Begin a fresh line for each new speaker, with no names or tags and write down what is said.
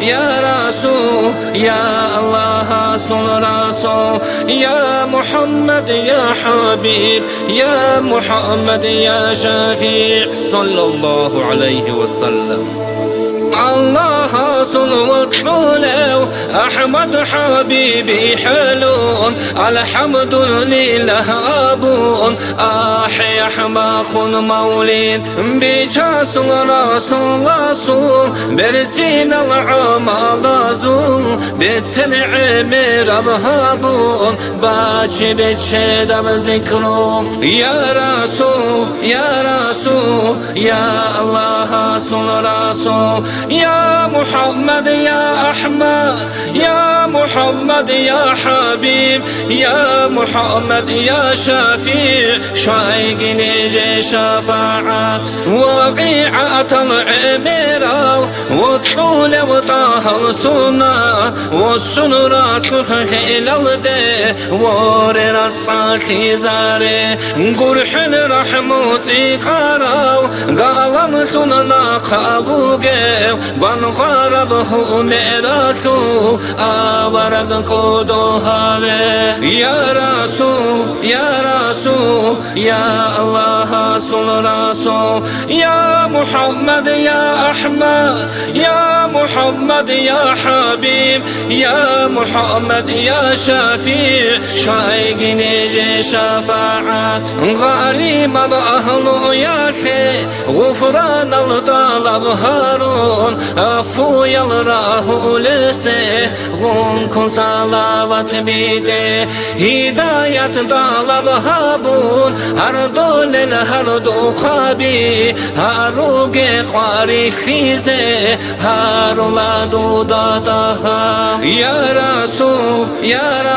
يا رسول يا الله رسول يا محمد يا حبيب يا محمد يا شفيع صلى الله عليه وسلم. الله صلوة أحمد حبيبي حلو الحمد لله أبون أحي أحماخ مولين بجاس رسول رسول برسين العمال زول بسنع مرب هابون باجي بتشدم ذكرون يا رسول يا رسول يا الله صل رسول يا محمد يا أحمد يا محمد يا حبيب يا محمد يا شفيع شايق نجي شفاعة وقيعة العميرة وطول وطه السنة والسنرة خيل الدي ورر الصاخي زاري قرح رحمتي قارو قال سننا خابوكي والغربه مئرسو أورق قدوها يا رسول يا رسول يا الله صل رسول يا محمد يا أحمد يا محمد يا حبيب يا محمد يا شفيع شايق نجي شفاعة غريب بأهل ياسي غفران الطلب هارون أفو يلراه لسته غنكم صلوات بيته هداية طلب هابون هردول الهردو خابي هاروغ قاري خيزه هارو لا دوداتها يا رسول يا رسول